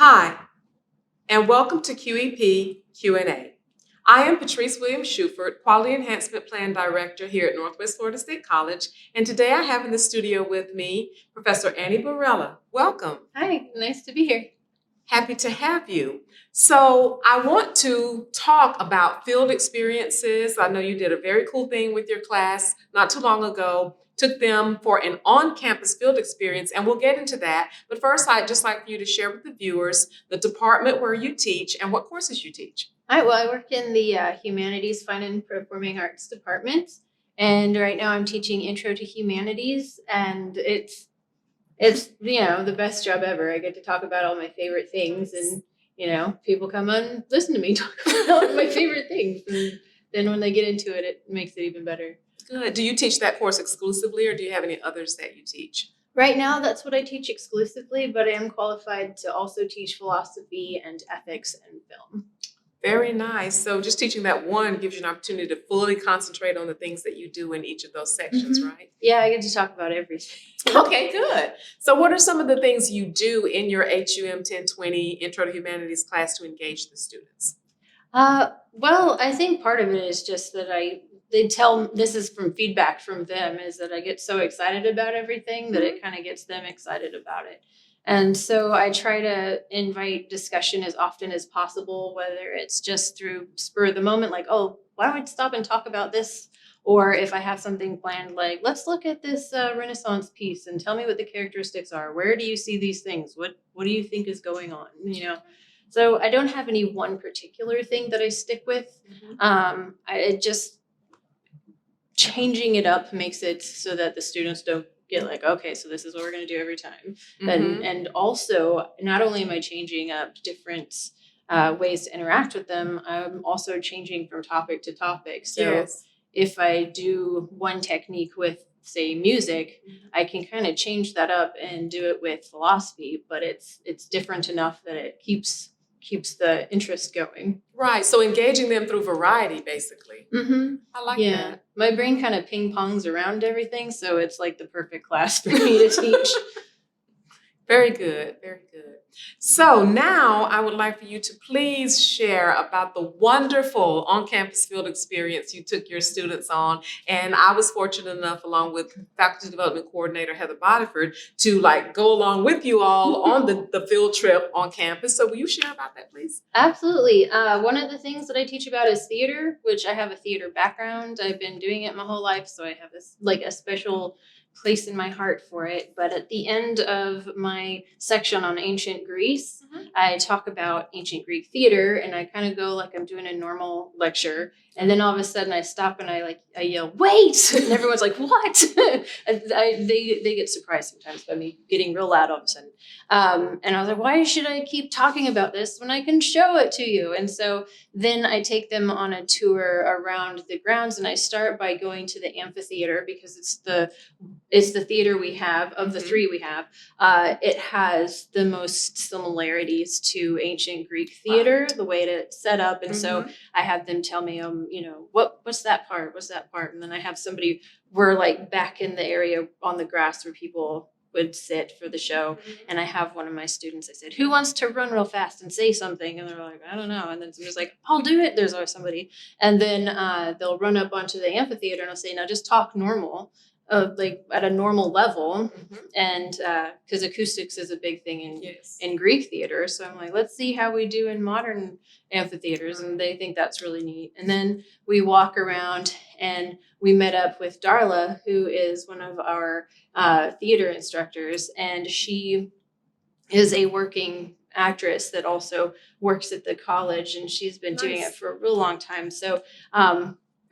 Hi, and welcome to QEP Q&A. I am Patrice Williams Shuford, Quality Enhancement Plan Director here at Northwest Florida State College, and today I have in the studio with me Professor Anne Borella. Welcome. Hi, nice to be here. Happy to have you. So I want to talk about field experiences. I know you did a very cool thing with your class not too long ago, took them for an on-campus field experience, and we'll get into that. But first, I'd just like for you to share with the viewers the department where you teach and what courses you teach. All right, well, I work in the Humanities Fine and Performing Arts department, and right now I'm teaching Intro to Humanities, and it's the best job ever. I get to talk about all my favorite things, and people come and listen to me talk about my favorite things, and then when they get into it, it makes it even better. Good. Do you teach that course exclusively, or do you have any others that you teach? Right now, that's what I teach exclusively, but I am qualified to also teach philosophy and ethics and film. Very nice. So just teaching that one gives you an opportunity to fully concentrate on the things that you do in each of those sections, right? Yeah, I get to talk about everything. Okay, good. So what are some of the things you do in your HUM 1020 Intro to Humanities class to engage the students? Well, I think part of it is just that this is from feedback from them, is that I get so excited about everything that it kind of gets them excited about it. And so I try to invite discussion as often as possible, whether it's just through spur of the moment, like, oh, why don't we stop and talk about this? Or if I have something planned, like, let's look at this Renaissance piece and tell me what the characteristics are. Where do you see these things? What do you think is going on? So I don't have any one particular thing that I stick with. It just changing it up makes it so that the students don't get like, okay, so this is what we're going to do every time. And also, not only am I changing up different ways to interact with them, I'm also changing from topic to topic. So Yes. if I do one technique with, say, music, I can kind of change that up and do it with philosophy, but it's different enough that it keeps the interest going. Right. So engaging them through variety, basically. I like Yeah, that. my brain kind of ping pongs around everything, so it's like the perfect class for me to teach. Very good. Very good. So now I would like for you to please share about the wonderful on-campus field experience you took your students on. And I was fortunate enough, along with faculty development coordinator Heather Bodiford, to go along with you all on the field trip on campus. So will you share about that, please? Absolutely. One of the things that I teach about is theater, which I have a theater background. I've been doing it my whole life, so I have this a special place in my heart for it. But at the end of my section on ancient Greece, I talk about ancient Greek theater, and I kind of go like I'm doing a normal lecture, and then all of a sudden I stop and I yell, "Wait!" and everyone's like, "What?" They get surprised sometimes by me getting real loud all of a sudden. And I was like, "Why should I keep talking about this when I can show it to you?" And so then I take them on a tour around the grounds, and I start by going to the amphitheater because it's the theater we have of the three we have. It has the most similarities to ancient Greek theater, the way it's set up. And so I have them tell me, what's that part? What's that part? And then I have somebody, we're back in the area on the grass where people would sit for the show. And I have one of my students, I said, who wants to run real fast and say something? And they're like, I don't know. And then somebody's like, I'll do it. There's always somebody. And then they'll run up onto the amphitheater and I'll say, now just talk normal. At a normal level, and because acoustics is a big thing in Greek theater, so I'm like, let's see how we do in modern amphitheaters, and they think that's really neat. And then we walk around, and we met up with Darla, who is one of our theater instructors, and she is a working actress that also works at the college, and she's been doing it for a real long time. So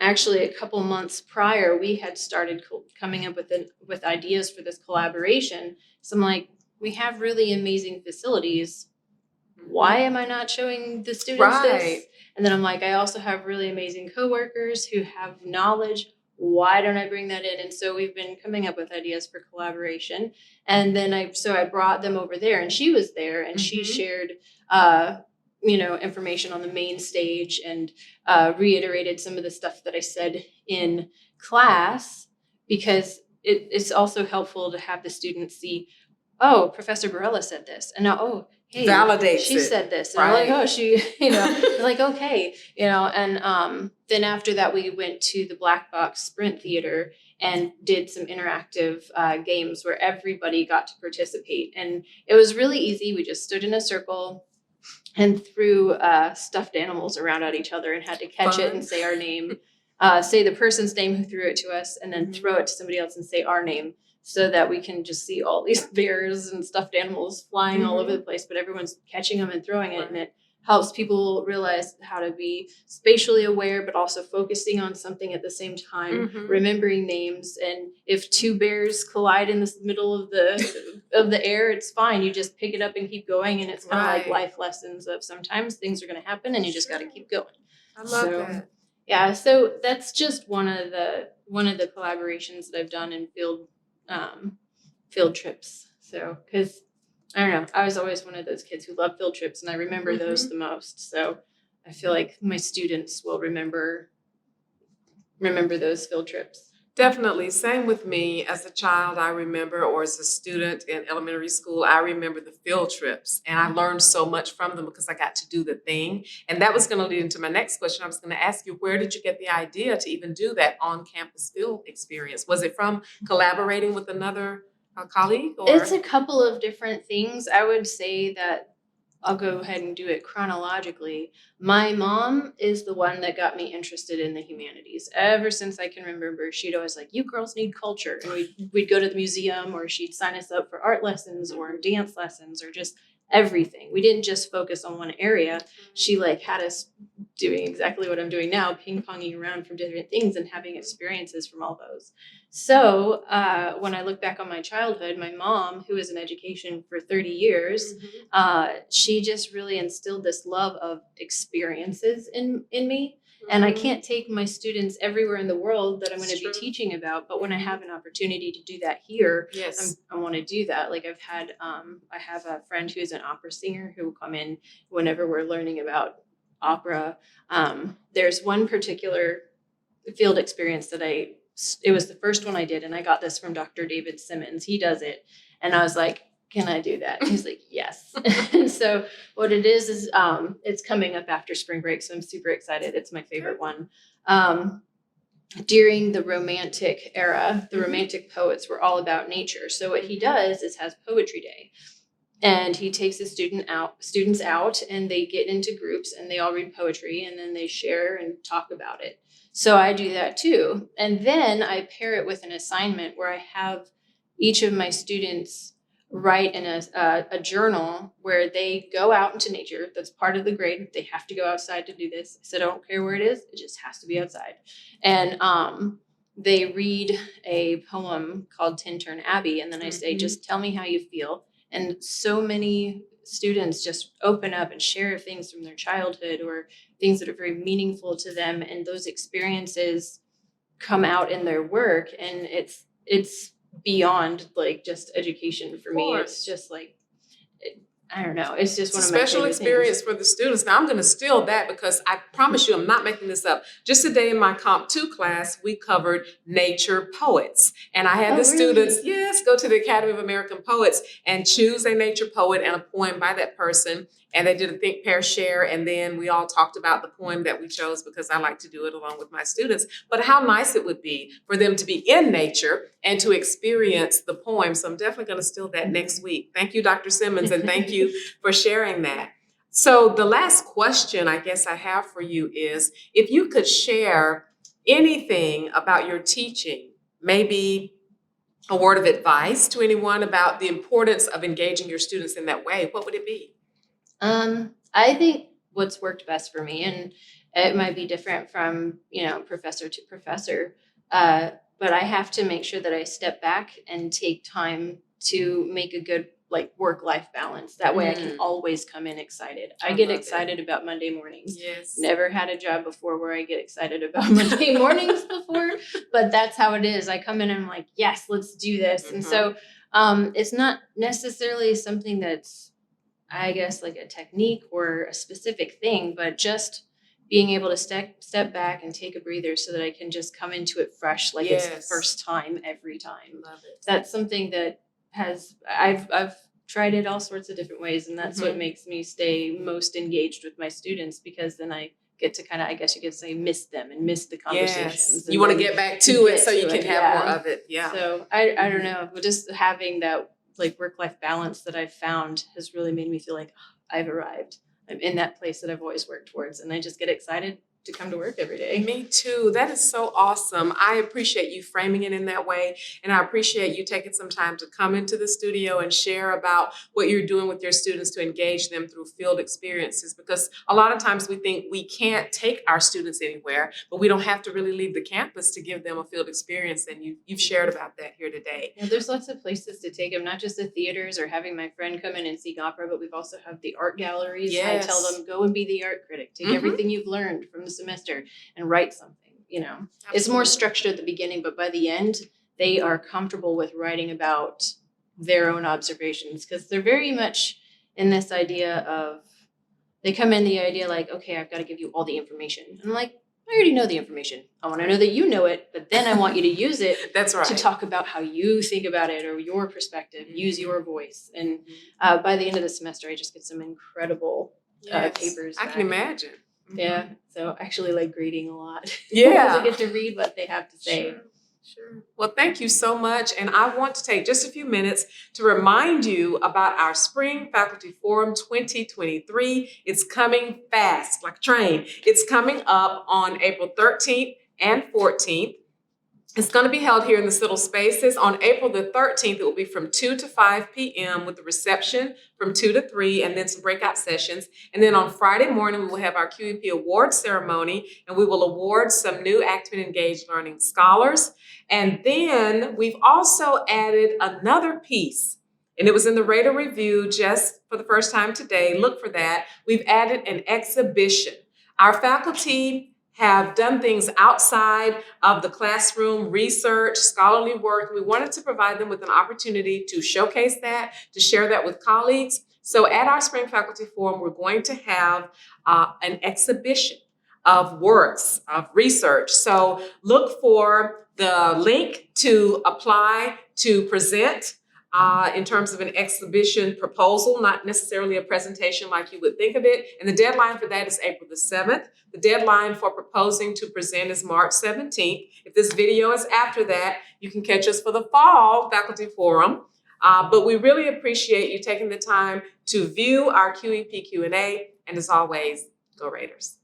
actually, a couple months prior, we had started coming up with ideas for this collaboration. So I'm like, we have really amazing facilities. Why am I not showing the students this? And then I'm like, I also have really amazing coworkers who have knowledge. Why don't I bring that in? And so we've been coming up with ideas for collaboration. And then I brought them over there, and she was there, and she shared information on the main stage and reiterated some of the stuff that I said in class, because it's also helpful to have the students see, oh, Professor Borella said this, and now, oh, hey, Validates she it. said this. And I'm like, Right. oh, she, like, okay, and then after that, we went to the Black Box Sprint Theater and did some interactive games where everybody got to participate. And it was really easy. We just stood in a circle and threw stuffed animals around at each other and had to catch it and say our name, say the person's name who threw it to us, and then throw it to somebody else and say our name, so that we can just see all these bears and stuffed animals flying all over the place, but everyone's catching them and throwing it, and it helps people realize how to be spatially aware, but also focusing on something at the same time, remembering names. And if two bears collide in the middle of the air, it's fine. You just pick it up and keep going. And it's kind of like life lessons of sometimes things are going to happen and you just got to keep going. I love that. Yeah, so that's just one of the collaborations that I've done in field trips. So, because I don't know, I was always one of those kids who loved field trips, and I remember those the most. So I feel like my students will remember those field trips. Definitely. Same with me. As a child, I remember, or as a student in elementary school, I remember the field trips. And I learned so much from them because I got to do the thing. And that was going to lead into my next question. I was going to ask you, where did you get the idea to even do that on-campus field experience? Was it from collaborating with another colleague? Or? It's a couple of different things. I would say that I'll go ahead and do it chronologically. My mom is the one that got me interested in the humanities. Ever since I can remember, she'd always like, you girls need culture. And we'd go to the museum, or she'd sign us up for art lessons or dance lessons or just everything. We didn't just focus on one area. She had us doing exactly what I'm doing now, ping-ponging around from different things and having experiences from all those. So when I look back on my childhood, my mom, who was in education for 30 years, she just really instilled this love of experiences in me. And I can't take my students everywhere in the world that I'm going to be teaching about, but when I have an opportunity to do that here, I want to do that. Like I have a friend who's an opera singer who will come in whenever we're learning about opera. There's one particular field experience that it was the first one I did, and I got this from Dr. David Simmons. He does it, and I was like, can I do that? And he's like, yes. And so what it is it's coming up after spring break, so I'm super excited. It's my favorite one. During the Romantic era, the Romantic poets were all about nature. So what he does is has Poetry Day. And he takes his students out, and they get into groups and they all read poetry, and then they share and talk about it. So I do that too. And then I pair it with an assignment where I have each of my students write in a journal where they go out into nature. That's part of the grade. They have to go outside to do this. I said, I don't care where it is. It just has to be outside. And they read a poem called Tintern Abbey. And then I say, just tell me how you feel. And so many students just open up and share things from their childhood or things that are very meaningful to them. And those experiences come out in their work. And it's beyond just education for me. It's just I don't know. It's just one of my special experience for the students. Now I'm going to steal that because I promise you I'm not making this up. Just today in my Comp 2 class, we covered nature poets. And I had the students, go to the Academy of American Poets and choose a nature poet and a poem by that person. And they did a think, pair, share. And then we all talked about the poem that we chose because I like to do it along with my students. But how nice it would be for them to be in nature and to experience the poem. So I'm definitely going to steal that next week. Thank you, Dr. Simmons. And thank you for sharing that. So the last question I guess I have for you is, if you could share anything about your teaching, maybe a word of advice to anyone about the importance of engaging your students in that way, what would it be? I think what's worked best for me, and it might be different from, professor to professor, but I have to make sure that I step back and take time to make a good work-life balance. That way I can always come in excited. I get excited about Monday mornings. Yes. Never had a job before where I get excited about Monday mornings before, but that's how it is. I come in and I'm like, yes, let's do this. And so it's not necessarily something that's, I guess, like a technique or a specific thing, but just being able to step back and take a breather so that I can just come into it fresh, it's the first time every time. Love it. That's something that I've tried it all sorts of different ways, and that's what makes me stay most engaged with my students, because then I get to kind of, I guess you could say, miss them and miss the conversations. Yes. You want to get back to it so you can have more of it. Yeah. So I don't know, but just having that like work-life balance that I've found has really made me feel like, oh, I've arrived. I'm in that place that I've always worked towards, and I just get excited to come to work every day. Me too. That is so awesome. I appreciate you framing it in that way. And I appreciate you taking some time to come into the studio and share about what you're doing with your students to engage them through field experiences. Because a lot of times we think we can't take our students anywhere, but we don't have to really leave the campus to give them a field experience. And you've shared about that here today. Yeah, there's lots of places to take them, not just the theaters or having my friend come in and see opera, but we've also have the art galleries. Yes. I tell them, go and be the art critic. Take everything you've learned from the semester and write something. You know, Absolutely. It's more structured at the beginning, but by the end, they are comfortable with writing about their own observations, because they're very much in this idea of, they come in the idea like, okay, I've got to give you all the information. And I'm like, I already know the information. I want to know that you know it, but then I want you to use it That's right. to talk about how you think about it or your perspective, use your voice. And by the end of the semester, I just get some incredible papers. I can imagine. Yeah, so I actually like grading a lot. Yeah. I get to read what they have to say. Sure. Well, thank you so much. And I want to take just a few minutes to remind you about our Spring Faculty Forum 2023. It's coming fast, like a train. It's coming up on April 13th and 14th. It's going to be held here in the Citadel Spaces. On April the 13th, it will be from 2 to 5 p.m. with the reception from 2 to 3 and then some breakout sessions. And then on Friday morning, we will have our QEP award ceremony, and we will award some new active and engaged learning scholars. And then we've also added another piece, and it was in the Radar Review just for the first time today. Look for that. We've added an exhibition. Our faculty have done things outside of the classroom, research, scholarly work. We wanted to provide them with an opportunity to showcase that, to share that with colleagues. So at our Spring Faculty Forum, we're going to have an exhibition of works, of research. So look for the link to apply to present in terms of an exhibition proposal, not necessarily a presentation like you would think of it. And the deadline for that is April the 7th. The deadline for proposing to present is March 17th. If this video is after that, you can catch us for the Fall Faculty Forum. But we really appreciate you taking the time to view our QEP Q&A. And as always, go Raiders.